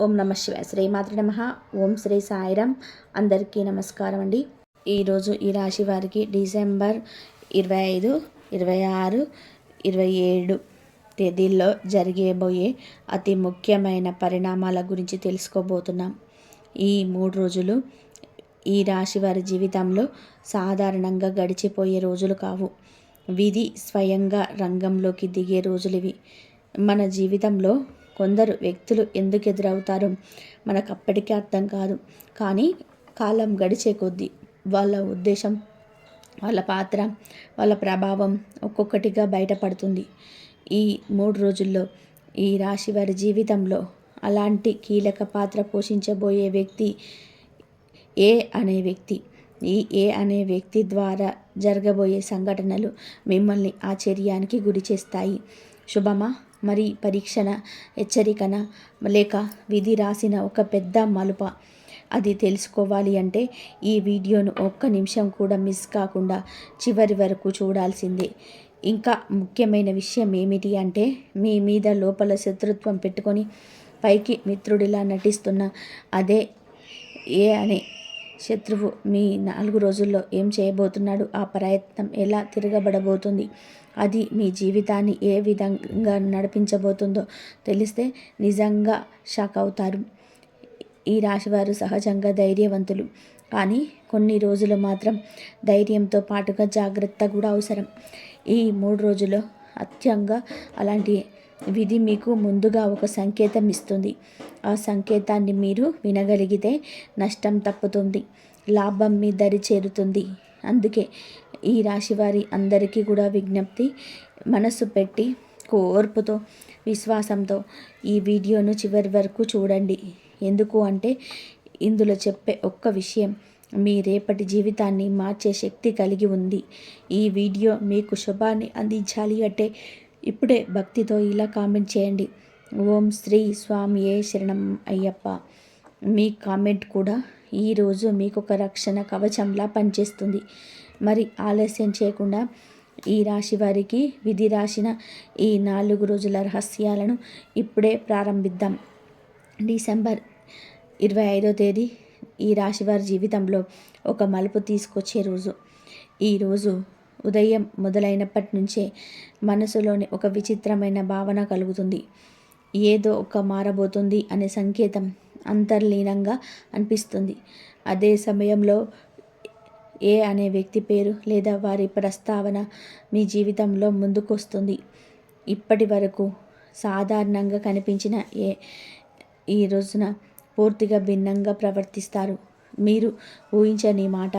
ఓం నమ శివాయ. శ్రీమాత్రే నమః. ఓం శ్రీ సాయిరామ్. అందరికీ నమస్కారం అండి. ఈరోజు ఈ రాశి వారికి డిసెంబర్ 25, 26, 27 తేదీల్లో జరిగేబోయే అతి ముఖ్యమైన పరిణామాల గురించి తెలుసుకోబోతున్నాం. ఈ 3 రోజులు ఈ రాశి వారి జీవితంలో సాధారణంగా గడిచిపోయే రోజులు కావు. విధి స్వయంగా రంగంలోకి దిగే రోజులివి. మన జీవితంలో కొందరు వ్యక్తులు ఎందుకు ఎదురవుతారో మనకు అప్పటికే అర్థం కాదు. కానీ కాలం గడిచే కొద్దీ వాళ్ళ ఉద్దేశం, వాళ్ళ పాత్ర, వాళ్ళ ప్రభావం ఒక్కొక్కటిగా బయటపడుతుంది. ఈ 3 రోజుల్లో ఈ రాశి వారి జీవితంలో అలాంటి కీలక పాత్ర పోషించబోయే వ్యక్తి ఏ అనే వ్యక్తి. ఈ ఏ అనే వ్యక్తి ద్వారా జరగబోయే సంఘటనలు మిమ్మల్ని ఆశ్చర్యానికి గురి చేస్తాయి. శుభమా, మరి పరీక్షణ, హెచ్చరికన, లేక విధి రాసిన ఒక పెద్ద మలుప? అది తెలుసుకోవాలి అంటే ఈ వీడియోను ఒక్క నిమిషం కూడా మిస్ కాకుండా చివరి వరకు చూడాల్సిందే. ఇంకా ముఖ్యమైన విషయం ఏమిటి అంటే, మీ మీద లోపల శత్రుత్వం పెట్టుకొని పైకి మిత్రుడిలా నటిస్తున్న అదే ఏ అనే శత్రువు మీ 4 రోజుల్లో ఏం చేయబోతున్నాడు, ఆ ప్రయత్నం ఎలా తిరగబడబోతుంది, అది మీ జీవితాన్ని ఏ విధంగా నడిపించబోతుందో తెలిస్తే నిజంగా షాక్ అవుతారు. ఈ రాశివారు సహజంగా ధైర్యవంతులు, కానీ కొన్ని రోజులు మాత్రం ధైర్యంతో పాటుగా జాగ్రత్త కూడా అవసరం. ఈ 3 రోజుల్లో అత్యంగా అలాంటి విధి మీకు ముందుగా ఒక సంకేతం ఇస్తుంది. ఆ సంకేతాన్ని మీరు వినగలిగితే నష్టం తప్పుతుంది, లాభం మీ దరి చేరుతుంది. అందుకే ఈ రాశివారి అందరికీ కూడా విజ్ఞప్తి, మనసు పెట్టి ఓర్పుతో, విశ్వాసంతో ఈ వీడియోను చివరి వరకు చూడండి. ఎందుకు అంటే ఇందులో చెప్పే ఒక్క విషయం మీ రేపటి జీవితాన్ని మార్చే శక్తి కలిగి ఉంది. ఈ వీడియో మీకు శుభాన్ని అందించాలి అంటే ఇప్పుడే భక్తితో ఇలా కామెంట్ చేయండి, ఓం శ్రీ స్వామియే శరణం అయ్యప్ప. మీ కామెంట్ కూడా ఈరోజు మీకు ఒక రక్షణ కవచంలా పనిచేస్తుంది. మరి ఆలస్యం చేయకుండా ఈ రాశి వారికి విధి రాసిన ఈ 4 రోజుల రహస్యాలను ఇప్పుడే ప్రారంభిద్దాం. డిసెంబర్ 25వ తేదీ ఈ రాశివారి జీవితంలో ఒక మలుపు తీసుకొచ్చే రోజు. ఈరోజు ఉదయం మొదలైనప్పటి నుంచే మనసులోని ఒక విచిత్రమైన భావన కలుగుతుంది. ఏదో ఒక మారబోతుంది అనే సంకేతం అంతర్లీనంగా అనిపిస్తుంది. అదే సమయంలో ఏ అనే వ్యక్తి పేరు లేదా వారి ప్రస్తావన మీ జీవితంలో ముందుకొస్తుంది. ఇప్పటి వరకు సాధారణంగా కనిపించిన ఏ ఈ రోజున పూర్తిగా భిన్నంగా ప్రవర్తిస్తారు. మీరు ఊహించని మాట,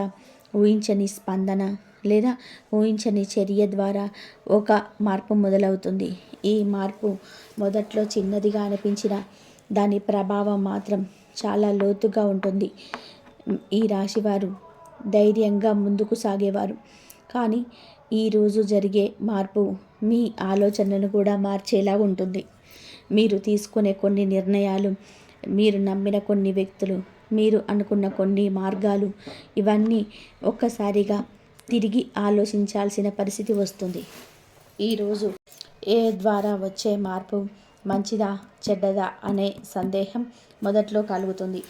ఊహించని స్పందన లేదా ఊహించని చర్య ద్వారా ఒక మార్పు మొదలవుతుంది. ఈ మార్పు మొదట్లో చిన్నదిగా అనిపించిన దాని ప్రభావం మాత్రం చాలా లోతుగా ఉంటుంది. ఈ రాశివారు ధైర్యంగా ముందుకు సాగేవారు, కానీ ఈరోజు జరిగే మార్పు మీ ఆలోచనను కూడా మార్చేలా ఉంటుంది. మీరు తీసుకునే కొన్ని నిర్ణయాలు, మీరు నమ్మిన కొన్ని వ్యక్తులు, మీరు అనుకున్న కొన్ని మార్గాలు, ఇవన్నీ ఒక్కసారిగా తిరిగి ఆలోచించాల్సిన పరిస్థితి వస్తుంది. ఈరోజు ఏ ద్వారా వచ్చే మార్పు మంచిదా చెడ్డదా అనే సందేహం మొదట్లో కలుగుతుంది.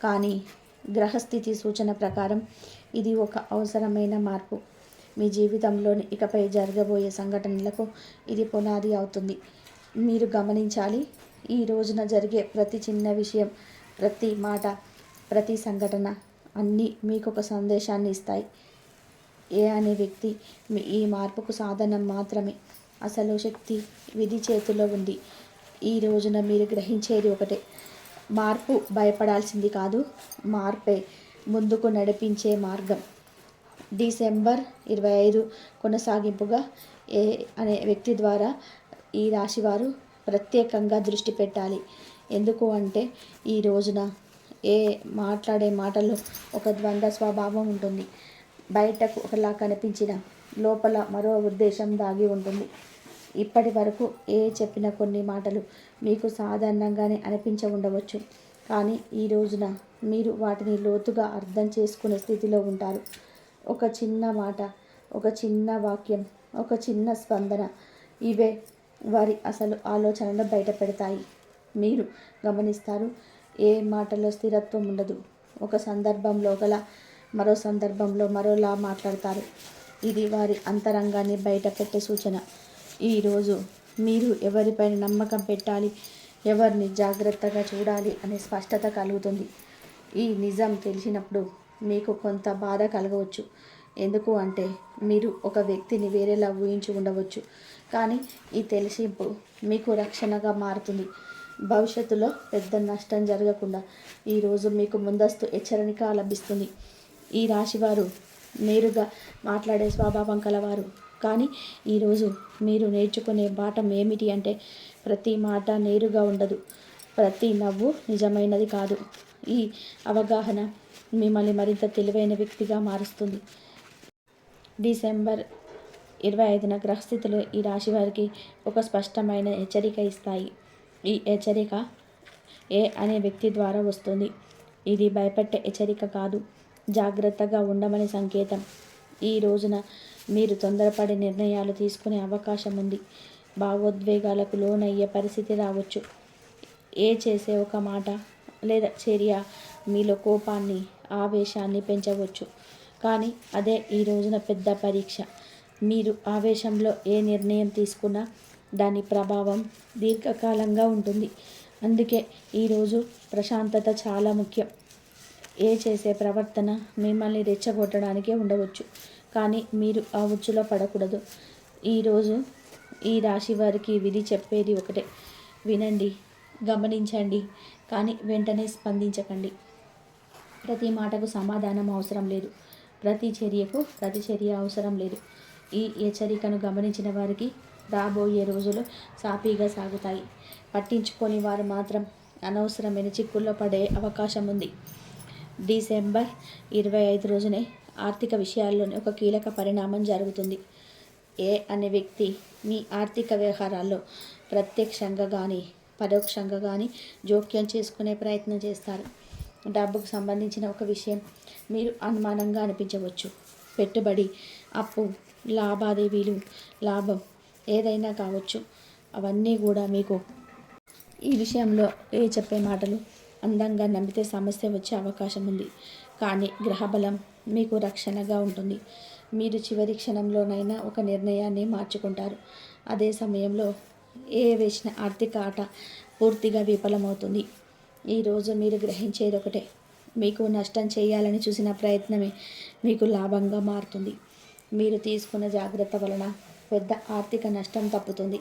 కానీ గ్రహస్థితి సూచన ప్రకారం ఇది ఒక అవసరమైన మార్పు. మీ జీవితంలోని ఇకపై జరగబోయే సంఘటనలకు ఇది పునాది అవుతుంది. మీరు గమనించాలి, ఈ రోజున జరిగే ప్రతి చిన్న విషయం, ప్రతి మాట, ప్రతి సంఘటన అన్నీ మీకు ఒక సందేశాన్ని ఇస్తాయి. ఏ అనే వ్యక్తి ఈ మార్పుకు సాధనం మాత్రమే. అసలు శక్తి విధి చేతిలో ఉంది. ఈ రోజున మీరు గ్రహించేది ఒకటే, మార్పు భయపడాల్సింది కాదు, మార్పే ముందుకు నడిపించే మార్గం. డిసెంబర్ 25 కొనసాగింపుగా ఏ అనే వ్యక్తి ద్వారా ఈ రాశివారు ప్రత్యేకంగా దృష్టి పెట్టాలి. ఎందుకు అంటే ఈ రోజున ఏ మాట్లాడే మాటల్లో ఒక ద్వంద్వ స్వభావం ఉంటుంది. బయటకు ఒకలా కనిపించిన లోపల మరో ఉద్దేశం దాగి ఉంటుంది. ఇప్పటి వరకు ఏ చెప్పిన కొన్ని మాటలు మీకు సాధారణంగానే అనిపించ ఉండవచ్చు, కానీ ఈ రోజున మీరు వాటిని లోతుగా అర్థం చేసుకునే స్థితిలో ఉంటారు. ఒక చిన్న మాట, ఒక చిన్న వాక్యం, ఒక చిన్న స్పందన, ఇవే వారి అసలు ఆలోచనలు బయట పెడతాయి. మీరు గమనిస్తారు, ఏ మాటలో స్థిరత్వం ఉండదు. ఒక సందర్భంలో గల మరో సందర్భంలో మరోలా మాట్లాడతారు. ఇది వారి అంతరంగాన్ని బయట పెట్టే సూచన. ఈరోజు మీరు ఎవరిపైన నమ్మకం పెట్టాలి, ఎవరిని జాగ్రత్తగా చూడాలి అనే స్పష్టత కలుగుతుంది. ఈ నిజం తెలిసినప్పుడు మీకు కొంత బాధ కలగవచ్చు. ఎందుకు అంటే మీరు ఒక వ్యక్తిని వేరేలా ఊహించి ఉండవచ్చు. కానీ ఈ తెలిసింపు మీకు రక్షణగా మారుతుంది. భవిష్యత్తులో పెద్ద నష్టం జరగకుండా ఈరోజు మీకు ముందస్తు హెచ్చరిక లభిస్తుంది. ఈ రాశివారు నేరుగా మాట్లాడే స్వభావం కలవారు. కానీ ఈరోజు మీరు నేర్చుకునే పాఠం ఏమిటి అంటే ప్రతి మాట నేరుగా ఉండదు, ప్రతి నవ్వు నిజమైనది కాదు. ఈ అవగాహన మిమ్మల్ని మరింత తెలివైన వ్యక్తిగా మారుస్తుంది. డిసెంబర్ 25న గ్రహస్థితులు ఈ రాశి వారికి ఒక స్పష్టమైన హెచ్చరిక ఇస్తాయి. ఈ హెచ్చరిక ఏ అనే వ్యక్తి ద్వారా వస్తుంది. ఇది భయపెట్టే హెచ్చరిక కాదు, జాగ్రత్తగా ఉండమని సంకేతం. ఈ రోజున మీరు తొందరపడి నిర్ణయాలు తీసుకునే అవకాశం ఉంది. భావోద్వేగాలకు లోనయ్యే పరిస్థితి రావచ్చు. చేసే ఒక మాట లేదా చర్య మీలో కోపాన్ని, ఆవేశాన్ని పెంచవచ్చు. కానీ అదే ఈ రోజున పెద్ద పరీక్ష. మీరు ఆవేశంలో ఏ నిర్ణయం తీసుకున్నా దాని ప్రభావం దీర్ఘకాలంగా ఉంటుంది. అందుకే ఈరోజు ప్రశాంతత చాలా ముఖ్యం. చేసే ప్రవర్తన మిమ్మల్ని రెచ్చగొట్టడానికే ఉండవచ్చు, కానీ మీరు ఆ ఉచ్చులో పడకూడదు. ఈరోజు ఈ రాశి వారికి విధి చెప్పేది ఒకటే: వినండి, గమనించండి, కానీ వెంటనే స్పందించకండి. ప్రతి మాటకు సమాధానం అవసరం లేదు, ప్రతి చర్యకు ప్రతిచర్య అవసరం లేదు. ఈ హెచ్చరికను గమనించిన వారికి రాబోయే రోజులు సాఫీగా సాగుతాయి. పట్టించుకొని వారు మాత్రం అనవసరమైన చిక్కుల్లో పడే అవకాశం ఉంది. డిసెంబర్ 25 రోజునే ఆర్థిక విషయాల్లోనే ఒక కీలక పరిణామం జరుగుతుంది. అనే వ్యక్తి మీ ఆర్థిక వ్యవహారాల్లో ప్రత్యక్షంగా కానీ పరోక్షంగా కానీ జోక్యం చేసుకునే ప్రయత్నం చేస్తారు. డబ్బుకు సంబంధించిన ఒక విషయం మీరు అనుమానంగా అనిపించవచ్చు. పెట్టుబడి, అప్పు, లావాదేవీలు, లాభం ఏదైనా కావచ్చు. అవన్నీ కూడా మీకు ఈ విషయంలో చెప్పే మాటలు అందంగా నమ్మితే సమస్య వచ్చే అవకాశం ఉంది. కానీ గ్రహబలం మీకు రక్షణగా ఉంటుంది. మీరు చివరి క్షణంలోనైనా ఒక నిర్ణయాన్ని మార్చుకుంటారు. అదే సమయంలో వేసిన ఆర్థిక ఆట పూర్తిగా విఫలమవుతుంది. ఈరోజు మీరు గ్రహించేది ఒకటే: మీకు నష్టం చేయాలని చూసిన ప్రయత్నమే మీకు లాభంగా మారుతుంది. మీరు తీసుకున్న జాగ్రత్త వలన పెద్ద ఆర్థిక నష్టం తప్పుతుంది.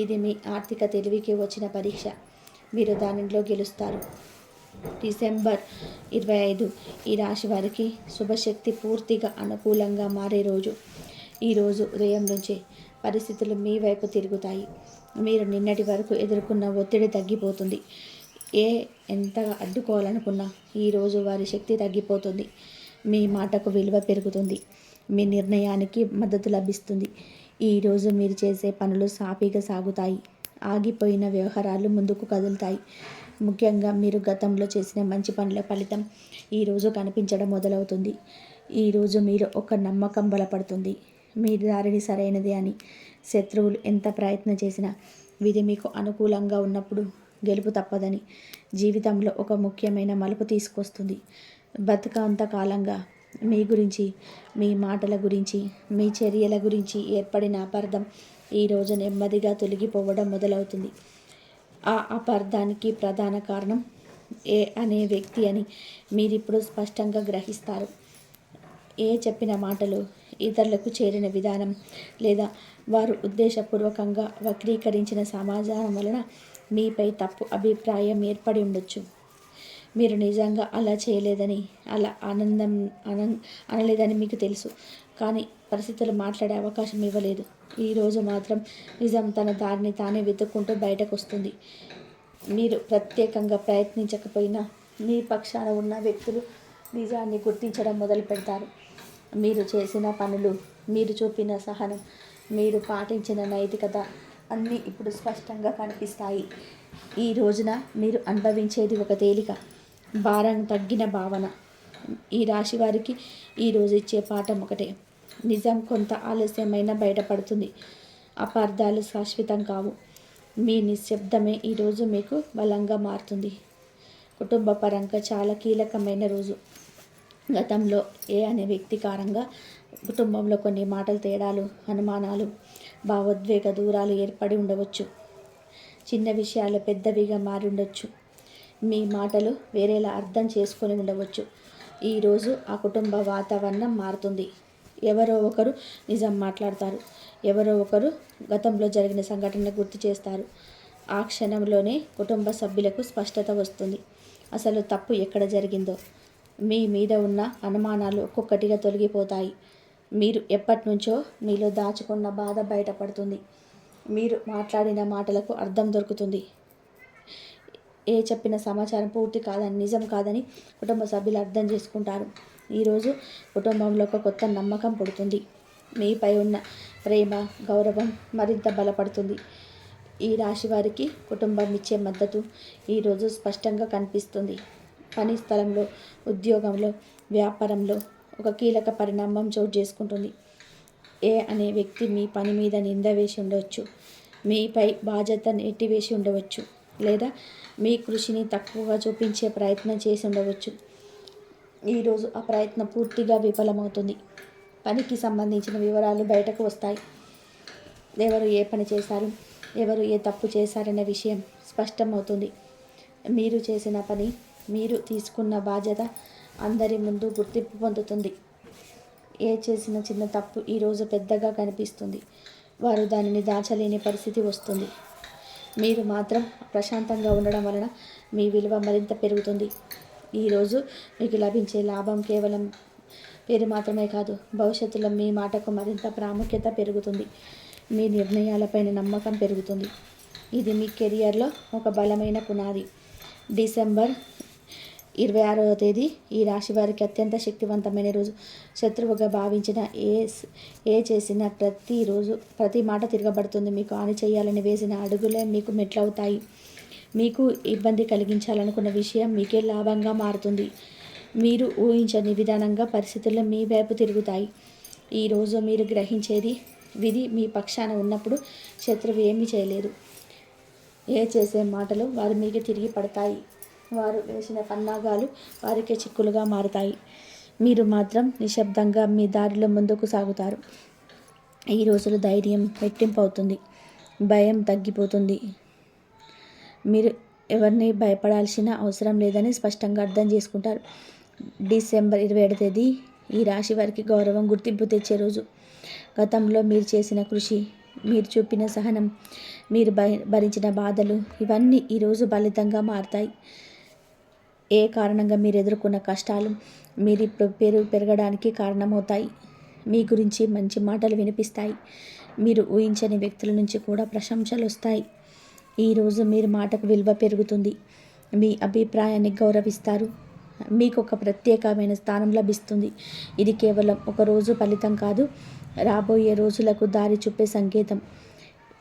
ఇది మీ ఆర్థిక తెలివికి వచ్చిన పరీక్ష. మీరు దానిలో గెలుస్తారు. డిసెంబర్ 25 ఈ రాశి వారికి శుభశక్తి పూర్తిగా అనుకూలంగా మారే రోజు. ఈరోజు ఉదయం నుంచే పరిస్థితులు మీ వైపు తిరుగుతాయి. మీరు నిన్నటి వరకు ఎదుర్కొన్న ఒత్తిడి తగ్గిపోతుంది. ఎంతగా అడ్డుకోవాలనుకున్నా ఈరోజు వారి శక్తి తగ్గిపోతుంది. మీ మాటకు విలువ పెరుగుతుంది. మీ నిర్ణయానికి మద్దతు లభిస్తుంది. ఈరోజు మీరు చేసే పనులు సాఫీగా సాగుతాయి. ఆగిపోయిన వ్యవహారాలు ముందుకు కదులుతాయి. ముఖ్యంగా మీరు గతంలో చేసిన మంచి పనుల ఫలితం ఈరోజు కనిపించడం మొదలవుతుంది. ఈరోజు మీరు ఒక నమ్మకం బలపడుతుంది. మీ దారిని సరైనది అని. శత్రువులు ఎంత ప్రయత్నం చేసినా విధి మీకు అనుకూలంగా ఉన్నప్పుడు గెలుపు తప్పదని. జీవితంలో ఒక ముఖ్యమైన మలుపు తీసుకొస్తుంది. బతుకంతకాలంగా మీ గురించి, మీ మాటల గురించి, మీ చర్యల గురించి ఏర్పడిన అపార్థం ఈరోజు నెమ్మదిగా తొలగిపోవడం మొదలవుతుంది. ఆ అపార్థానికి ప్రధాన కారణం అనే వ్యక్తి అని మీరిప్పుడు స్పష్టంగా గ్రహిస్తారు. చెప్పిన మాటలు, ఇతరులకు చేరిన విధానం లేదా వారు ఉద్దేశపూర్వకంగా వక్రీకరించిన సమాచారం వలన మీపై తప్పు అభిప్రాయం ఏర్పడి ఉండొచ్చు. మీరు నిజంగా అలా చేయలేదని, అలా అనలేదని మీకు తెలుసు. కానీ పరిస్థితులు మాట్లాడే అవకాశం ఇవ్వలేదు. ఈరోజు మాత్రం నిజం తన దారిని తానే వెతుక్కుంటూ బయటకు వస్తుంది. మీరు ప్రత్యేకంగా ప్రయత్నించకపోయినా మీ పక్షాన ఉన్న వ్యక్తులు నిజాన్ని గుర్తించడం మొదలు పెడతారు. మీరు చేసిన పనులు, మీరు చూపిన సహనం, మీరు పాటించిన నైతికత అన్నీ ఇప్పుడు స్పష్టంగా కనిపిస్తాయి. ఈ రోజున మీరు అనుభవించేది ఒక తేలిక, భారం తగ్గిన భావన. ఈ రాశి వారికి ఈరోజు ఇచ్చే పాఠం ఒకటే: నిజం కొంత ఆలస్యమైన బయటపడుతుంది. అపార్థాలు శాశ్వతం కావు. మీ నిశ్శబ్దమే ఈరోజు మీకు బలంగా మారుతుంది. కుటుంబ పరంగా చాలా కీలకమైన రోజు. గతంలో ఏ అనే వ్యక్తి కారణంగా కుటుంబంలో కొన్ని మాటల తేడాలు, అనుమానాలు, భావోద్వేగ దూరాలు ఏర్పడి ఉండవచ్చు. చిన్న విషయాలు పెద్దవిగా మారి ఉండొచ్చు. మీ మాటలు వేరేలా అర్థం చేసుకొని ఉండవచ్చు. ఈరోజు ఆ కుటుంబ వాతావరణం మారుతుంది. ఎవరో ఒకరు నిజం మాట్లాడతారు. ఎవరో ఒకరు గతంలో జరిగిన సంఘటన గుర్తు చేస్తారు. ఆ క్షణంలోనే కుటుంబ సభ్యులకు స్పష్టత వస్తుంది. అసలు తప్పు ఎక్కడ జరిగిందో. మీ మీద ఉన్న అనుమానాలు ఒక్కొక్కటిగా తొలగిపోతాయి. మీరు ఎప్పటినుంచో మీలో దాచుకున్న బాధ బయటపడుతుంది. మీరు మాట్లాడిన మాటలకు అర్థం దొరుకుతుంది. చెప్పిన సమాచారం పూర్తి కాదని, నిజం కాదని కుటుంబ సభ్యులు అర్థం చేసుకుంటారు. ఈరోజు కుటుంబంలో ఒక కొత్త నమ్మకం పుడుతుంది. మీపై ఉన్న ప్రేమ, గౌరవం మరింత బలపడుతుంది. ఈ రాశి వారికి కుటుంబం ఇచ్చే మద్దతు ఈరోజు స్పష్టంగా కనిపిస్తుంది. పని స్థలంలో, ఉద్యోగంలో, వ్యాపారంలో ఒక కీలక పరిణామం చోటు చేసుకుంటుంది. అనే వ్యక్తి మీ పని మీద నింద వేసి ఉండవచ్చు. మీపై బాధ్యత నెట్టివేసి ఉండవచ్చు. లేదా మీ కృషిని తక్కువగా చూపించే ప్రయత్నం చేసి ఉండవచ్చు. ఈరోజు ఆ ప్రయత్నం పూర్తిగా విఫలమవుతుంది. పనికి సంబంధించిన వివరాలు బయటకు వస్తాయి. ఎవరు ఏ పని చేశారు, ఎవరు ఏ తప్పు చేశారనే విషయం స్పష్టమవుతుంది. మీరు చేసిన పని, మీరు తీసుకున్న బాధ్యత అందరి ముందు గుర్తింపు పొందుతుంది. చేసిన చిన్న తప్పు ఈరోజు పెద్దగా కనిపిస్తుంది. వారు దానిని దాచలేని పరిస్థితి వస్తుంది. మీరు మాత్రం ప్రశాంతంగా ఉండడం వలన మీ విలువ మరింత పెరుగుతుంది. ఈరోజు మీకు లభించే లాభం కేవలం పేరు మాత్రమే కాదు, భవిష్యత్తులో మీ మాటకు మరింత ప్రాముఖ్యత పెరుగుతుంది. మీ నిర్ణయాలపైన నమ్మకం పెరుగుతుంది. ఇది మీ కెరియర్లో ఒక బలమైన పునాది. డిసెంబర్ 26వ తేదీ ఈ రాశి వారికి అత్యంత శక్తివంతమైన రోజు. శత్రువుగా భావించిన చేసిన ప్రతి మాట తిరగబడుతుంది. మీకు హాని చేయాలని వేసిన అడుగులే మీకు మెట్లవుతాయి. మీకు ఇబ్బంది కలిగించాలనుకున్న విషయం మీకే లాభంగా మారుతుంది. మీరు ఊహించని విధానంగా పరిస్థితుల్లో మీ వైపు తిరుగుతాయి. ఈరోజు మీరు గ్రహించేది, విధి మీ పక్షాన ఉన్నప్పుడు శత్రువు ఏమీ చేయలేదు. చేసే మాటలు వారి మీకే తిరిగి పడతాయి. వారు వేసిన పన్నాగాలు వారికే చిక్కులుగా మారుతాయి. మీరు మాత్రం నిశ్శబ్దంగా మీ దారిలో ముందుకు సాగుతారు. ఈ రోజులు ధైర్యం రెట్టింపు అవుతుంది. భయం తగ్గిపోతుంది. మీరు ఎవరిని భయపడాల్సిన అవసరం లేదని స్పష్టంగా అర్థం చేసుకుంటారు. డిసెంబర్ 27వ తేదీ ఈ రాశి వారికి గౌరవం, గుర్తింపు తెచ్చే రోజు. గతంలో మీరు చేసిన కృషి, మీరు చూపిన సహనం, మీరు భరించిన బాధలు ఇవన్నీ ఈరోజు ఫలితంగా మారుతాయి. కారణంగా మీరు ఎదుర్కొన్న కష్టాలు మీరు ఇప్పుడు పెరగడానికి కారణమవుతాయి. మీ గురించి మంచి మాటలు వినిపిస్తాయి. మీరు ఊహించని వ్యక్తుల నుంచి కూడా ప్రశంసలు వస్తాయి. ఈరోజు మీరు మాటకు విలువ పెరుగుతుంది. మీ అభిప్రాయాన్ని గౌరవిస్తారు. మీకు ఒక ప్రత్యేకమైన స్థానం లభిస్తుంది. ఇది కేవలం ఒక రోజు ఫలితం కాదు, రాబోయే రోజులకు దారి చూపే సంకేతం.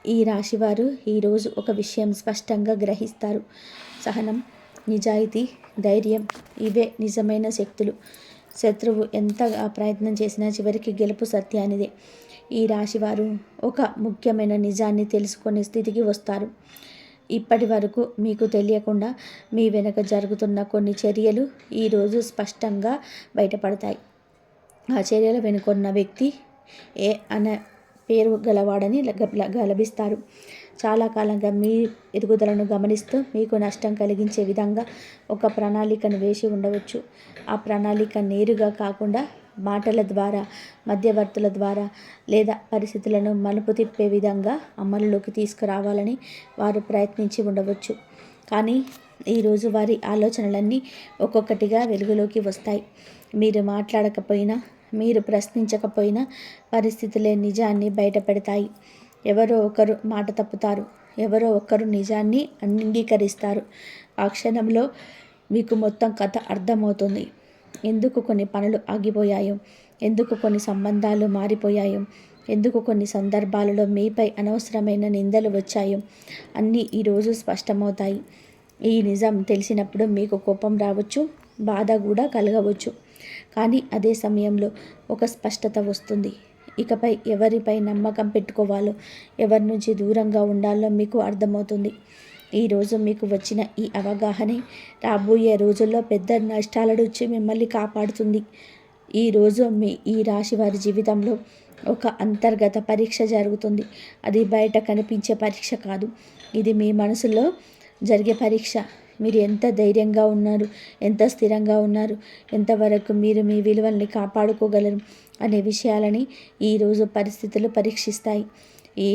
ఈ రాశివారు ఈరోజు ఒక విషయం స్పష్టంగా గ్రహిస్తారు. సహనం, నిజాయితీ, ధైర్యం ఇవే నిజమైన శక్తులు. శత్రువు ఎంతగా ప్రయత్నం చేసినా చివరికి గెలుపు సత్యానిదే. ఈ రాశివారు ఒక ముఖ్యమైన నిజాన్ని తెలుసుకునే స్థితికి వస్తారు. ఇప్పటి వరకు మీకు తెలియకుండా మీ వెనుక జరుగుతున్న కొన్ని చర్యలు ఈరోజు స్పష్టంగా బయటపడతాయి. ఆ చర్యల వెనుకొన్న వ్యక్తి అనే పేరు గలవాడని గలభిస్తారు. చాలా కాలంగా మీ ఎదుగుదలను గమనిస్తూ మీకు నష్టం కలిగించే విధంగా ఒక ప్రణాళికను వేసి ఉండవచ్చు. ఆ ప్రణాళిక నేరుగా కాకుండా మాటల ద్వారా, మధ్యవర్తుల ద్వారా లేదా పరిస్థితులను మలుపు తిప్పే విధంగా అమలులోకి తీసుకురావాలని వారు ప్రయత్నించి ఉండవచ్చు. కానీ ఈరోజు వారి ఆలోచనలన్నీ ఒక్కొక్కటిగా వెలుగులోకి వస్తాయి. మీరు మాట్లాడకపోయినా, మీరు ప్రశ్నించకపోయినా పరిస్థితులే నిజాన్ని బయటపెడతాయి. ఎవరో ఒకరు మాట తప్పుతారు. ఎవరో ఒకరు నిజాన్ని అంగీకరిస్తారు. ఆ క్షణంలో మీకు మొత్తం కథ అర్థమవుతుంది. ఎందుకు కొన్ని పనులు ఆగిపోయాయో, ఎందుకు కొన్ని సంబంధాలు మారిపోయాయో, ఎందుకు కొన్ని సందర్భాలలో మీపై అనవసరమైన నిందలు వచ్చాయో అన్నీ ఈరోజు స్పష్టమవుతాయి. ఈ నిజం తెలిసినప్పుడు మీకు కోపం రావచ్చు, బాధ కూడా కలగవచ్చు. కానీ అదే సమయంలో ఒక స్పష్టత వస్తుంది. ఇకపై ఎవరిపై నమ్మకం పెట్టుకోవాలో, ఎవరి నుంచి దూరంగా ఉండాలో మీకు అర్థమవుతుంది. ఈరోజు మీకు వచ్చిన ఈ అవగాహనే రాబోయే రోజుల్లో పెద్ద నష్టాల నుంచి మిమ్మల్ని కాపాడుతుంది. ఈరోజు ఈ రాశి వారి జీవితంలో ఒక అంతర్గత పరీక్ష జరుగుతుంది. అది బయట కనిపించే పరీక్ష కాదు, ఇది మీ మనసులో జరిగే పరీక్ష. మీరు ఎంత ధైర్యంగా ఉన్నారు, ఎంత స్థిరంగా ఉన్నారు, ఎంతవరకు మీరు మీ విలువల్ని కాపాడుకోగలరు అనే విషయాలని ఈరోజు పరిస్థితులు పరీక్షిస్తాయి. ఈ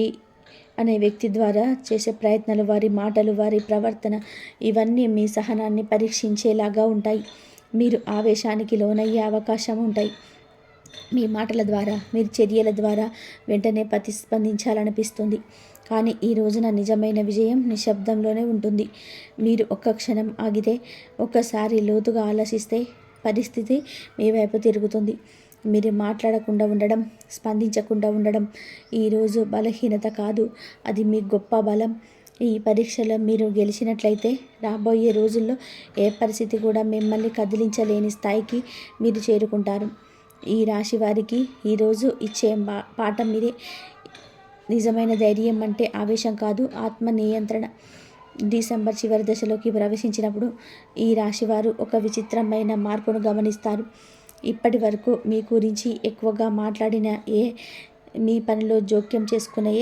అనే వ్యక్తి ద్వారా చేసే ప్రయత్నాలు, వారి మాటలు, వారి ప్రవర్తన ఇవన్నీ మీ సహనాన్ని పరీక్షించేలాగా ఉంటాయి. మీరు ఆవేశానికి లోనయ్యే అవకాశం ఉంటాయి. మీ మాటల ద్వారా, మీ చర్యల ద్వారా వెంటనే ప్రతిస్పందించాలనిపిస్తుంది. కానీ ఈ రోజున నిజమైన విజయం నిశ్శబ్దంలోనే ఉంటుంది. మీరు ఒక్క క్షణం ఆగితే, ఒక్కసారి లోతుగా ఆలోచిస్తే పరిస్థితి మీ వైపు తిరుగుతుంది. మీరు మాట్లాడకుండా ఉండడం, స్పందించకుండా ఉండడం ఈరోజు బలహీనత కాదు, అది మీ గొప్ప బలం. ఈ పరీక్షలో మీరు గెలిచినట్లయితే రాబోయే రోజుల్లో ఏ పరిస్థితి కూడా మిమ్మల్ని కదిలించలేని స్థాయికి మీరు చేరుకుంటారు. ఈ రాశి వారికి ఈరోజు ఇచ్చే పాఠం మీరే. నిజమైన ధైర్యం అంటే ఆవేశం కాదు, ఆత్మ నియంత్రణ. డిసెంబర్ చివరి దశలోకి ప్రవేశించినప్పుడు ఈ రాశివారు ఒక విచిత్రమైన మార్పును గమనిస్తారు. ఇప్పటి వరకు మీ గురించి ఎక్కువగా మాట్లాడిన మీ పనిలో జోక్యం చేసుకునే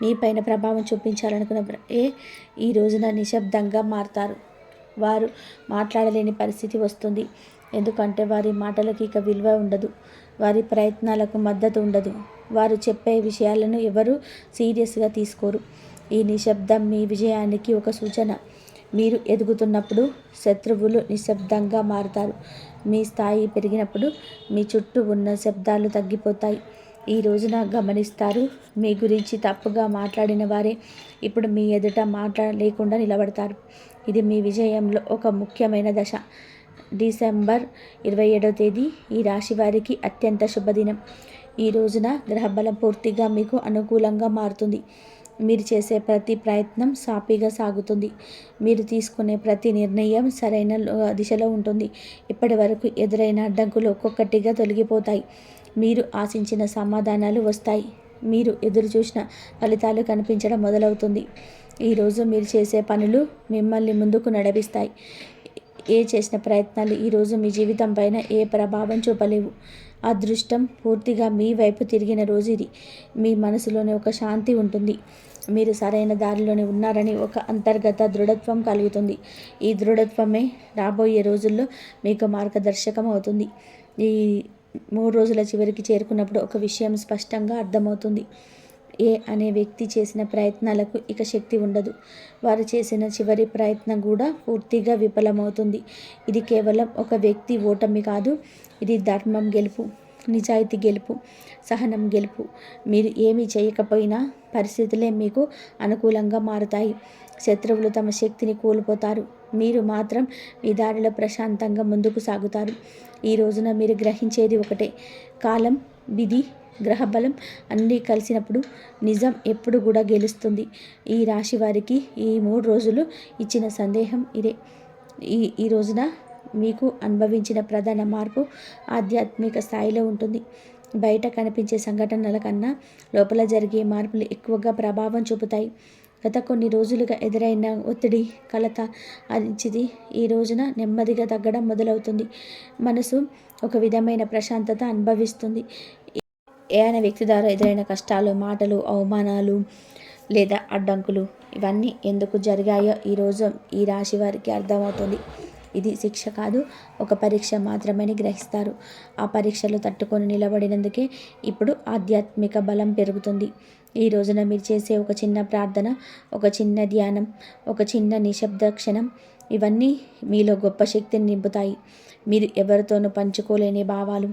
మీ పైన ప్రభావం చూపించాలనుకున్న ఈ రోజున నిశ్శబ్దంగా మారతారు. వారు మాట్లాడలేని పరిస్థితి వస్తుంది. ఎందుకంటే వారి మాటలకు ఇక విలువ ఉండదు, వారి ప్రయత్నాలకు మద్దతు ఉండదు. వారు చెప్పే విషయాలను ఎవరు సీరియస్గా తీసుకోరు. ఈ నిశ్శబ్దం మీ విజయానికి ఒక సూచన. మీరు ఎదుగుతున్నప్పుడు శత్రువులు నిశ్శబ్దంగా మారుతారు. మీ స్థాయి పెరిగినప్పుడు మీ చుట్టూ ఉన్న శబ్దాలు తగ్గిపోతాయి. ఈ రోజున గమనిస్తారు, మీ గురించి తప్పుగా మాట్లాడిన వారే ఇప్పుడు మీ ఎదుట మాట్లాడలేకుండా నిలబడతారు. ఇది మీ విజయంలో ఒక ముఖ్యమైన దశ. డిసెంబర్ 27వ తేదీ ఈ రాశి వారికి అత్యంత శుభదినం. ఈ రోజున గ్రహబలం పూర్తిగా మీకు అనుకూలంగా మారుతుంది. మీరు చేసే ప్రతి ప్రయత్నం సాఫీగా సాగుతుంది. మీరు తీసుకునే ప్రతి నిర్ణయం సరైన దిశలో ఉంటుంది. ఇప్పటి వరకు ఎదురైన అడ్డంకులు ఒక్కొక్కటిగా తొలగిపోతాయి. మీరు ఆశించిన సమాధానాలు వస్తాయి. మీరు ఎదురు చూసిన ఫలితాలు కనిపించడం మొదలవుతుంది. ఈరోజు మీరు చేసే పనులు మిమ్మల్ని ముందుకు నడిపిస్తాయి. చేసిన ప్రయత్నాలు ఈరోజు మీ జీవితం పైన ఏ ప్రభావం చూపలేవు. అదృష్టం పూర్తిగా మీ వైపు తిరిగిన రోజు ఇది. మీ మనసులోనే ఒక శాంతి ఉంటుంది. మీరు సరైన దారిలోనే ఉన్నారని ఒక అంతర్గత దృఢత్వం కలుగుతుంది. ఈ దృఢత్వమే రాబోయే రోజుల్లో మీకు మార్గదర్శకం అవుతుంది. ఈ 3 రోజుల చివరికి చేరుకున్నప్పుడు ఒక విషయం స్పష్టంగా అర్థమవుతుంది. అనే వ్యక్తి చేసిన ప్రయత్నాలకు ఇక శక్తి ఉండదు. వారు చేసిన చివరి ప్రయత్నం కూడా పూర్తిగా విఫలమవుతుంది. ఇది కేవలం ఒక వ్యక్తి ఓటమి కాదు, ఇది ధర్మం గెలుపు, నిజాయితీ గెలుపు, సహనం గెలుపు. మీరు ఏమీ చేయకపోయినా పరిస్థితులే మీకు అనుకూలంగా మారుతాయి. శత్రువులు తమ శక్తిని కోల్పోతారు. మీరు మాత్రం మీ దారిలో ప్రశాంతంగా ముందుకు సాగుతారు. ఈ రోజున మీరు గ్రహించేది ఒకటే, కాలం, విధి, గ్రహబలం అన్నీ కలిసినప్పుడు నిజం ఎప్పుడు కూడా గెలుస్తుంది. ఈ రాశి వారికి ఈ 3 రోజులు ఇచ్చిన సందేహం ఇదే. ఈ రోజున మీకు అనుభవించిన ప్రధాన మార్పు ఆధ్యాత్మిక స్థాయిలో ఉంటుంది. బయట కనిపించే సంఘటనల కన్నా లోపల జరిగే మార్పులు ఎక్కువగా ప్రభావం చూపుతాయి. గత కొన్ని రోజులుగా ఎదురైన ఒత్తిడి, కలత అరిచిది ఈ రోజున నెమ్మదిగా తగ్గడం మొదలవుతుంది. మనసు ఒక విధమైన ప్రశాంతత అనుభవిస్తుంది. అనే వ్యక్తి ద్వారా ఎదురైన కష్టాలు, మాటలు, అవమానాలు లేదా అడ్డంకులు ఇవన్నీ ఎందుకు జరిగాయో ఈరోజు ఈ రాశి వారికి అర్థమవుతుంది. ఇది శిక్ష కాదు, ఒక పరీక్ష మాత్రమే గ్రహిస్తారు. ఆ పరీక్షలు తట్టుకొని నిలబడినందుకే ఇప్పుడు ఆధ్యాత్మిక బలం పెరుగుతుంది. ఈ రోజున మీరు చేసే ఒక చిన్న ప్రార్థన, ఒక చిన్న ధ్యానం, ఒక చిన్న నిశ్శబ్ద క్షణం ఇవన్నీ మీలో గొప్ప శక్తిని నింపుతాయి. మీరు ఎవరితోనూ పంచుకోలేని భావాలు,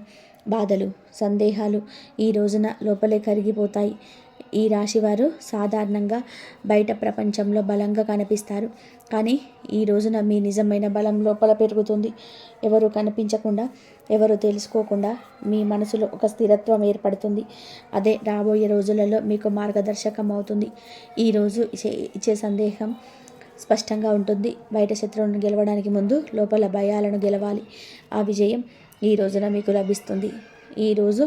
బాధలు, సందేహాలు ఈ రోజున లోపలే కరిగిపోతాయి. ఈ రాశివారు సాధారణంగా బయట ప్రపంచంలో బలంగా కనిపిస్తారు. కానీ ఈ రోజున మీ నిజమైన బలం లోపల పెరుగుతుంది. ఎవరు కనిపించకుండా, ఎవరు తెలుసుకోకుండా మీ మనసులో ఒక స్థిరత్వం ఏర్పడుతుంది. అదే రాబోయే రోజులలో మీకు మార్గదర్శకం అవుతుంది. ఈరోజు ఇచ్చే సందేహం స్పష్టంగా ఉంటుంది. బయట శత్రువులను గెలవడానికి ముందు లోపల భయాలను గెలవాలి. ఆ విజయం ఈ రోజున మీకు లభిస్తుంది. ఈరోజు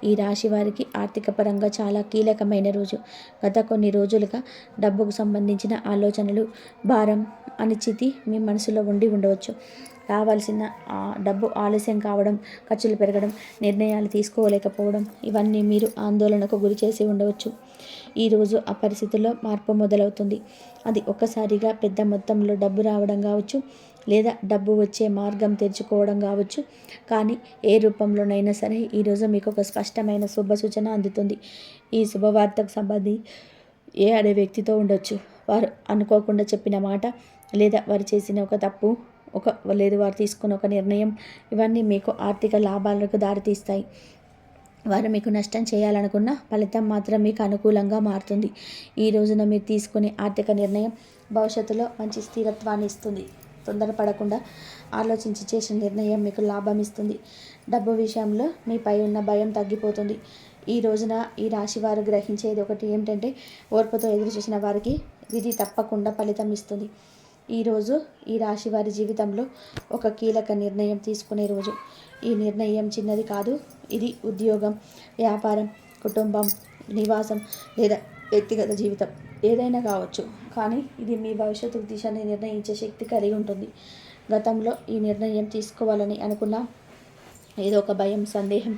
ఈ రాశి వారికి ఆర్థిక పరంగా చాలా కీలకమైన రోజు. గత కొన్ని రోజులుగా డబ్బుకు సంబంధించిన ఆలోచనలు, భారం, అనిశ్చితి మీ మనసులో ఉండవచ్చు. రావాల్సిన డబ్బు ఆలస్యం కావడం, ఖర్చులు పెరగడం, నిర్ణయాలు తీసుకోలేకపోవడం, ఇవన్నీ మీరు ఆందోళనకు గురి చేసి ఉండవచ్చు. ఈరోజు ఆ పరిస్థితుల్లో మార్పు మొదలవుతుంది. అది ఒక్కసారిగా పెద్ద మొత్తంలో డబ్బు రావడం కావచ్చు, లేదా డబ్బు వచ్చే మార్గం తెరుచుకోవడం కావచ్చు. కానీ ఏ రూపంలోనైనా సరే ఈరోజు మీకు ఒక స్పష్టమైన శుభ సూచన అందుతుంది. ఈ శుభవార్తకు సంబంధి ఏ అనే వ్యక్తితో ఉండొచ్చు. వారు అనుకోకుండా చెప్పిన మాట, లేదా వారు చేసిన ఒక తప్పు, లేదు వారు తీసుకున్న ఒక నిర్ణయం, ఇవన్నీ మీకు ఆర్థిక లాభాలకు దారితీస్తాయి. వారు మీకు నష్టం చేయాలనుకున్న ఫలితం మాత్రం మీకు అనుకూలంగా మారుతుంది. ఈ రోజున మీరు తీసుకునే ఆర్థిక నిర్ణయం భవిష్యత్తులో మంచి స్థిరత్వాన్ని ఇస్తుంది. తొందరపడకుండా ఆలోచించి చేసిన నిర్ణయం మీకు లాభం ఇస్తుంది. డబ్బు విషయంలో మీపై ఉన్న భయం తగ్గిపోతుంది. ఈ రోజున ఈ రాశి వారు గ్రహించేది ఒకటి ఏమిటంటే, ఓర్పుతో ఎదురు చూసిన వారికి విధి తప్పకుండా ఫలితం ఇస్తుంది. ఈరోజు ఈ రాశి వారి జీవితంలో ఒక కీలక నిర్ణయం తీసుకునే రోజు. ఈ నిర్ణయం చిన్నది కాదు. ఇది ఉద్యోగం, వ్యాపారం, కుటుంబం, నివాసం లేదా వ్యక్తిగత జీవితం ఏదైనా కావచ్చు. కానీ ఇది మీ భవిష్యత్తు దిశని నిర్ణయించే శక్తి కలిగి ఉంటుంది. గతంలో ఈ నిర్ణయం తీసుకోవాలని అనుకున్న ఏదో ఒక భయం, సందేహం,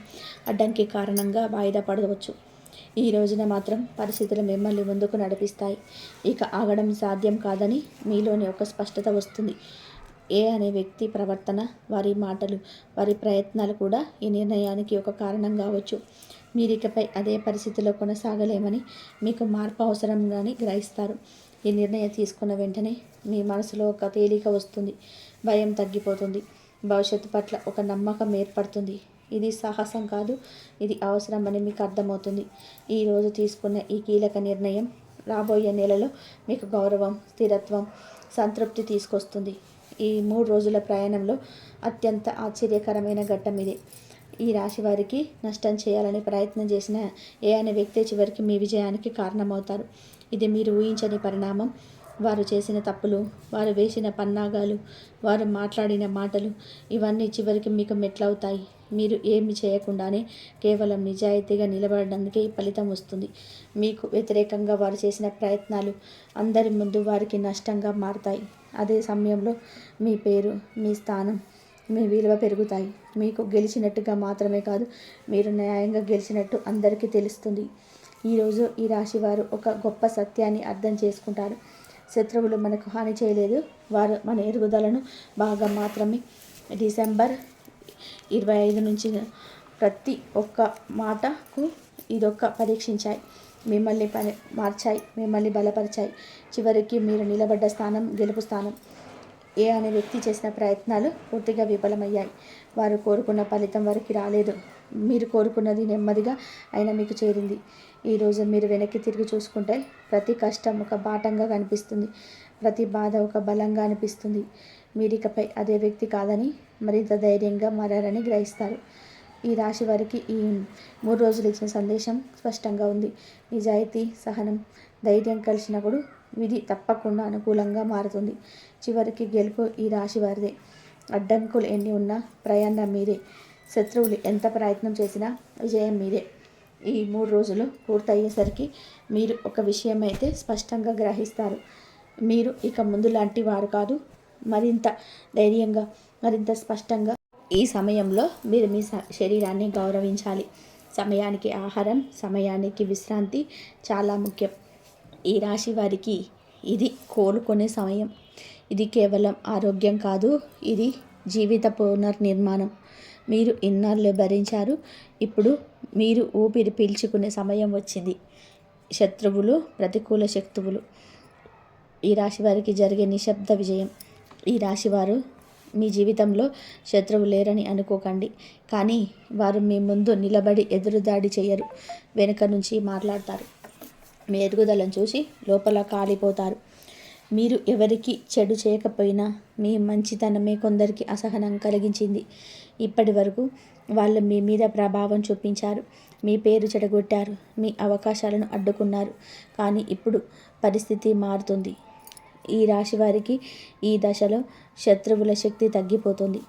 అడ్డంకి కారణంగా వాయిదా పడవచ్చు. ఈ రోజున మాత్రం పరిస్థితులు మిమ్మల్ని ముందుకు నడిపిస్తాయి. ఇక ఆగడం సాధ్యం కాదని మీలోని ఒక స్పష్టత వస్తుంది. ఏ అనే వ్యక్తి ప్రవర్తన, వారి మాటలు, వారి ప్రయత్నాలు కూడా ఈ నిర్ణయానికి ఒక కారణం కావచ్చు. మీరికపై అదే పరిస్థితిలో కొనసాగలేమని, మీకు మార్పు అవసరంగాని గ్రహిస్తారు. ఈ నిర్ణయం తీసుకున్న వెంటనే మీ మనసులో ఒక తేలిక వస్తుంది. భయం తగ్గిపోతుంది. భవిష్యత్తు పట్ల ఒక నమ్మకం ఏర్పడుతుంది. ఇది సాహసం కాదు, ఇది అవసరం అని మీకు అర్థమవుతుంది. ఈరోజు తీసుకున్న ఈ కీలక నిర్ణయం రాబోయే నెలలో మీకు గౌరవం, స్థిరత్వం, సంతృప్తి తీసుకొస్తుంది. ఈ 3 రోజుల ప్రయాణంలో అత్యంత ఆశ్చర్యకరమైన ఘట్టం ఇదే. ఈ రాశి వారికి నష్టం చేయాలని ప్రయత్నం చేసిన ఏ అనే వ్యక్తి చివరికి మీ విజయానికి కారణమవుతారు. ఇది మీరు ఊహించని పరిణామం. వారు చేసిన తప్పులు, వారు వేసిన పన్నాగాలు, వారు మాట్లాడిన మాటలు, ఇవన్నీ చివరికి మీకు మెట్లవుతాయి. మీరు ఏమి చేయకుండానే కేవలం నిజాయితీగా నిలబడడానికి ఫలితం వస్తుంది. మీకు వ్యతిరేకంగా వారు చేసిన ప్రయత్నాలు అందరి ముందు వారికి నష్టంగా మారుతాయి. అదే సమయంలో మీ పేరు, మీ స్థానం, మీ విలువ పెరుగుతాయి. మీకు గెలిచినట్టుగా మాత్రమే కాదు, మీరు న్యాయంగా గెలిచినట్టు అందరికీ తెలుస్తుంది. ఈరోజు ఈ రాశివారు ఒక గొప్ప సత్యాన్ని అర్థం చేసుకుంటారు. శత్రువులు మనకు హాని చేయలేదు, వారు మన ఎదుగుదలను బాగా మాత్రమే. డిసెంబర్ 25 నుంచి ప్రతి ఒక్క మాటకు ఇదొక్క పరీక్షించాయి, మిమ్మల్ని మార్చాయి, మిమ్మల్ని బలపరిచాయి. చివరికి మీరు నిలబడ్డ స్థానం గెలుపు స్థానం. ఏ అనే వ్యక్తి చేసిన ప్రయత్నాలు పూర్తిగా విఫలమయ్యాయి. వారు కోరుకున్న ఫలితం వారికి రాలేదు. మీరు కోరుకున్నది నెమ్మదిగా అయినా మీకు చేరింది. ఈరోజు మీరు వెనక్కి తిరిగి చూసుకుంటే ప్రతి కష్టం ఒక బాటంగా కనిపిస్తుంది, ప్రతి బాధ ఒక బలంగా అనిపిస్తుంది. మీరికపై అదే వ్యక్తి కాదని, మరింత ధైర్యంగా మారారని గ్రహిస్తారు. ఈ రాశి వారికి ఈ 3 రోజులు ఇచ్చిన సందేశం స్పష్టంగా ఉంది. నిజాయితీ, సహనం, ధైర్యం కలిసినప్పుడు విధి తప్పకుండా అనుకూలంగా మారుతుంది. చివరికి గెలుపు ఈ రాశి వారిదే. అడ్డంకులు ఎన్ని ఉన్నా ప్రయాణం మీదే. శత్రువులు ఎంత ప్రయత్నం చేసినా విజయం మీదే. ఈ 3 రోజులు పూర్తయ్యేసరికి మీరు ఒక విషయం అయితే స్పష్టంగా గ్రహిస్తారు. మీరు ఇక ముందు లాంటి వారు కాదు. మరింత ధైర్యంగా, మరింత స్పష్టంగా. ఈ సమయంలో మీరు మీ శరీరాన్ని గౌరవించాలి. సమయానికి ఆహారం, సమయానికి విశ్రాంతి చాలా ముఖ్యం. ఈ రాశి వారికి ఇది కోలుకునే సమయం. ఇది కేవలం ఆరోగ్యం కాదు, ఇది జీవిత పునర్నిర్మాణం. మీరు ఇన్నాళ్ళు భరించారు, ఇప్పుడు మీరు ఊపిరి పీల్చుకునే సమయం వచ్చింది. శత్రువులు, ప్రతికూల శక్తువులు, ఈ రాశి వారికి జరిగే నిశ్శబ్ద విజయం. ఈ రాశివారు మీ జీవితంలో శత్రువు లేరని అనుకోకండి, కానీ వారు మీ ముందు నిలబడి ఎదురుదాడి చేయరు, వెనుక నుంచి మాట్లాడతారు. మీ ఎదుగుదలను చూసి లోపల కాలిపోతారు. మీరు ఎవరికి చెడు చేయకపోయినా మీ మంచితనమే కొందరికి అసహనం కలిగించింది. ఇప్పటి వరకు వాళ్ళు మీ మీద ప్రభావం చూపించారు, మీ పేరు చెడగొట్టారు, మీ అవకాశాలను అడ్డుకున్నారు. కానీ ఇప్పుడు పరిస్థితి మారుతుంది. ఈ రాశి వారికి ఈ దశలో శత్రువుల శక్తి తగ్గిపోతుంది.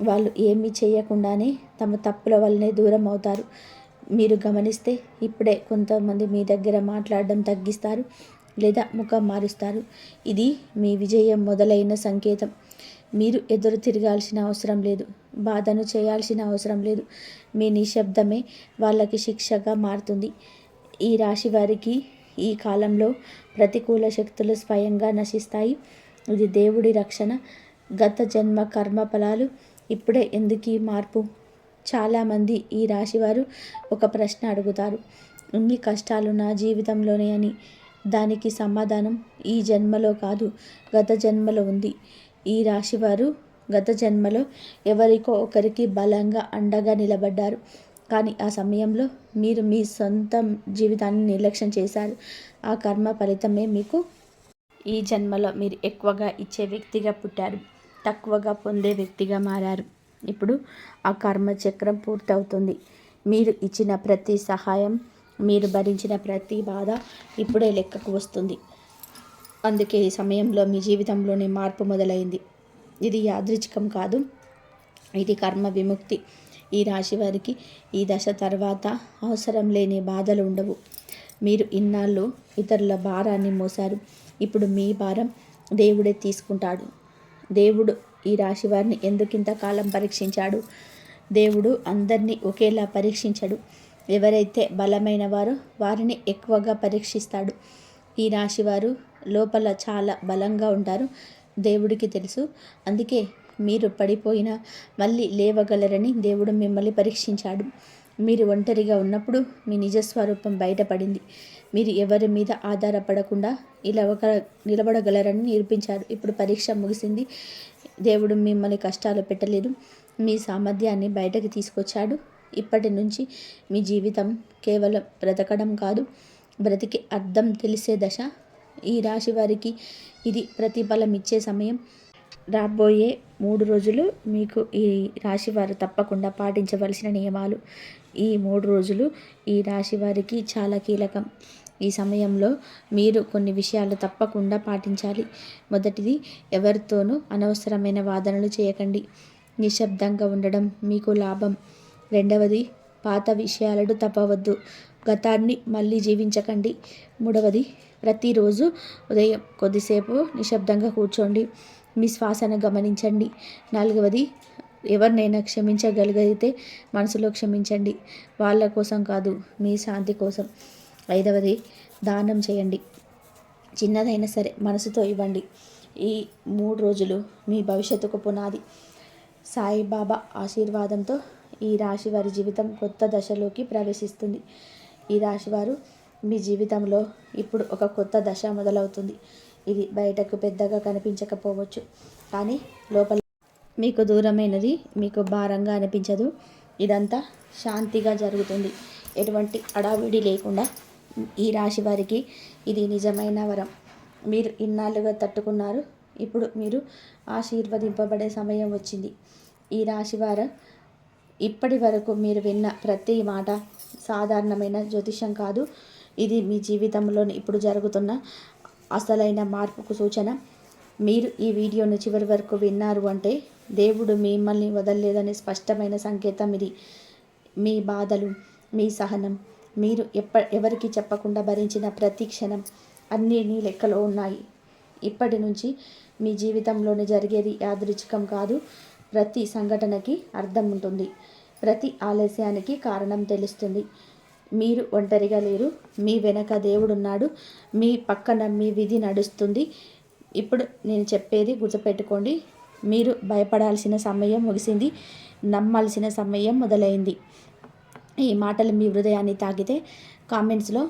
వాళ్ళు ఏమీ చేయకుండానే తమ తప్పుల వల్లనే దూరం అవుతారు. మీరు గమనిస్తే ఇప్పుడే కొంతమంది మీ దగ్గర మాట్లాడడం తగ్గిస్తారు లేదా ముఖం మారుస్తారు. ఇది మీ విజయం మొదలైన సంకేతం. మీరు ఎదురు తిరగాల్సిన అవసరం లేదు. బాధను చేయాల్సిన అవసరం లేదు. మీ నిశ్శబ్దమే వాళ్ళకి శిక్షగా మారుతుంది. ఈ రాశి వారికి ఈ కాలంలో ప్రతికూల శక్తులు స్వయంగా నశిస్తాయి. ఇది దేవుడి రక్షణ. గత జన్మ కర్మ ఫలాలు. ఇప్పుడే ఎందుకు ఈ మార్పు? చాలామంది ఈ రాశివారు ఒక ప్రశ్న అడుగుతారు, ఇన్ని కష్టాలు నా జీవితంలోనే అని. దానికి సమాధానం ఈ జన్మలో కాదు, గత జన్మలో ఉంది. ఈ రాశివారు గత జన్మలో ఎవరికో ఒకరికి బలంగా అండగా నిలబడ్డారు. కానీ ఆ సమయంలో మీరు మీ సొంత జీవితాన్ని నిర్లక్ష్యం చేశారు. ఆ కర్మ ఫలితమే మీకు ఈ జన్మలో మీరు ఎక్కువగా ఇచ్చే వ్యక్తిగా పుట్టారు, తక్కువగా పొందే వ్యక్తిగా మారారు. ఇప్పుడు ఆ కర్మ చక్రం పూర్తవుతుంది. మీరు ఇచ్చిన ప్రతి సహాయం, మీరు భరించిన ప్రతి బాధ ఇప్పుడే లెక్కకు వస్తుంది. అందుకే ఈ సమయంలో మీ జీవితంలోనే మార్పు మొదలైంది. ఇది యాదృచ్ఛికం కాదు, ఇది కర్మ విముక్తి. ఈ రాశి వారికి ఈ దశ తర్వాత అవసరం లేని బాధలు ఉండవు. మీరు ఇన్నాళ్ళు ఇతరుల భారాన్ని మోసారు. ఇప్పుడు మీ భారం దేవుడే తీసుకుంటాడు. దేవుడు ఈ రాశి వారిని ఎందుకింత కాలం పరీక్షించాడు? దేవుడు అందరినీ ఒకేలా పరీక్షించడు. ఎవరైతే బలమైన వారో వారిని ఎక్కువగా పరీక్షిస్తాడు. ఈ రాశివారు లోపల చాలా బలంగా ఉంటారు. దేవుడికి తెలుసు. అందుకే మీరు పడిపోయినా మళ్ళీ లేవగలరని దేవుడు మిమ్మల్ని పరీక్షించాడు. మీరు ఒంటరిగా ఉన్నప్పుడు మీ నిజస్వరూపం బయటపడింది. మీరు ఎవరి మీద ఆధారపడకుండా ఇలా నిలబడగలరని నిరూపించారు. ఇప్పుడు పరీక్ష ముగిసింది. దేవుడు మిమ్మల్ని కష్టాలు పెట్టలేదు, మీ సామర్థ్యాన్ని బయటకు తీసుకొచ్చాడు. ఇప్పటి నుంచి మీ జీవితం కేవలం బ్రతకడం కాదు, బ్రతికి అర్థం తెలిసే దశ. ఈ రాశి వారికి ఇది ప్రతిఫలం ఇచ్చే సమయం. రాబోయే 3 రోజులు మీకు ఈ రాశి వారు తప్పకుండా పాటించవలసిన నియమాలు. ఈ 3 రోజులు ఈ రాశి వారికి చాలా కీలకం. ఈ సమయంలో మీరు కొన్ని విషయాలు తప్పకుండా పాటించాలి. మొదటిది, ఎవరితోనూ అనవసరమైన వాదనలు చేయకండి. నిశ్శబ్దంగా ఉండడం మీకు లాభం. రెండవది, పాత విషయాలను తప్పవద్దు. గతాన్ని మళ్ళీ జీవించకండి. మూడవది, ప్రతిరోజు ఉదయం కొద్దిసేపు నిశ్శబ్దంగా కూర్చోండి. మీ శ్వాసను గమనించండి. నాలుగవది, ఎవరినైనా క్షమించగలిగితే మనసులో క్షమించండి. వాళ్ళ కోసం కాదు, మీ శాంతి కోసం. ఐదవది, దానం చేయండి. చిన్నదైనా సరే మనసుతో ఇవ్వండి. ఈ 3 రోజులు మీ భవిష్యత్తుకు పునాది. సాయిబాబా ఆశీర్వాదంతో ఈ రాశి వారి జీవితం కొత్త దశలోకి ప్రవేశిస్తుంది. ఈ రాశివారు మీ జీవితంలో ఇప్పుడు ఒక కొత్త దశ మొదలవుతుంది. ఇది బయటకు పెద్దగా కనిపించకపోవచ్చు, కానీ లోపల మీకు దూరమైనది మీకు భారంగా అనిపించదు. ఇదంతా శాంతిగా జరుగుతుంది, ఎటువంటి అడావిడి లేకుండా. ఈ రాశి వారికి ఇది నిజమైన వరం. మీరు ఇన్నాళ్ళుగా తట్టుకున్నారు, ఇప్పుడు మీరు ఆశీర్వదింపబడే సమయం వచ్చింది. ఈ రాశివారు ఇప్పటి వరకు మీరు విన్న ప్రతి మాట సాధారణమైన జ్యోతిషం కాదు. ఇది మీ జీవితంలో ఇప్పుడు జరుగుతున్న అసలైన మార్పుకు సూచన. మీరు ఈ వీడియోను చివరి వరకు విన్నారు అంటే దేవుడు మిమ్మల్ని వదలలేదని స్పష్టమైన సంకేతం ఇది. మీ బాధలు, మీ సహనం, మీరు ఎవరికి చెప్పకుండా భరించిన ప్రతి క్షణం అన్నీ నీ లెక్కలో ఉన్నాయి. ఇప్పటి నుంచి మీ జీవితంలోని జరిగేది యాదృచ్ఛికం కాదు. ప్రతి సంఘటనకి అర్థం ఉంటుంది. ప్రతి ఆలస్యానికి కారణం తెలుస్తుంది. మీరు ఒంటరిగా లేరు. మీ వెనక దేవుడున్నాడు. మీ పక్కన మీ విధి నడుస్తుంది. ఇప్పుడు నేను చెప్పేది గుర్తుపెట్టుకోండి. మీరు భయపడాల్సిన సమయం ముగిసింది. నమ్మాల్సిన సమయం మొదలైంది. ఈ మాటలు మీ హృదయాన్ని తాకితే కామెంట్స్లో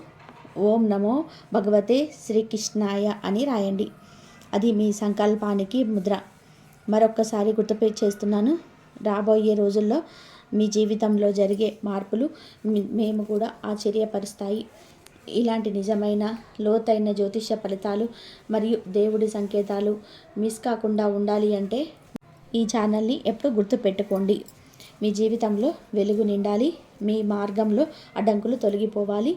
ఓం నమో భగవతే శ్రీకృష్ణాయ అని రాయండి. అది మీ సంకల్పానికి ముద్ర. మరొక్కసారి చేస్తున్నాను. రాబోయే రోజుల్లో మీ జీవితంలో జరిగే మార్పులు మేము కూడా ఆశ్చర్యపరుస్తాయి. ఇలాంటి నిజమైన లోతైన జ్యోతిష ఫలితాలు మరియు దేవుడి సంకేతాలు మిస్ కాకుండా ఉండాలి అంటే ఈ ఛానల్ని ఎప్పుడు గుర్తుపెట్టుకోండి. మీ జీవితంలో వెలుగు నిండాలి. మీ మార్గంలో అడ్డంకులు తొలగిపోవాలి.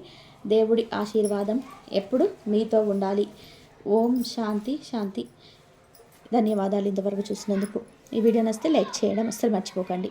దేవుడి ఆశీర్వాదం ఎప్పుడు మీతో ఉండాలి. ఓం శాంతి శాంతి. ధన్యవాదాలు ఇంతవరకు చూసినందుకు. ఈ వీడియో నచ్చితే లైక్ చేయడం అస్సలు మర్చిపోకండి.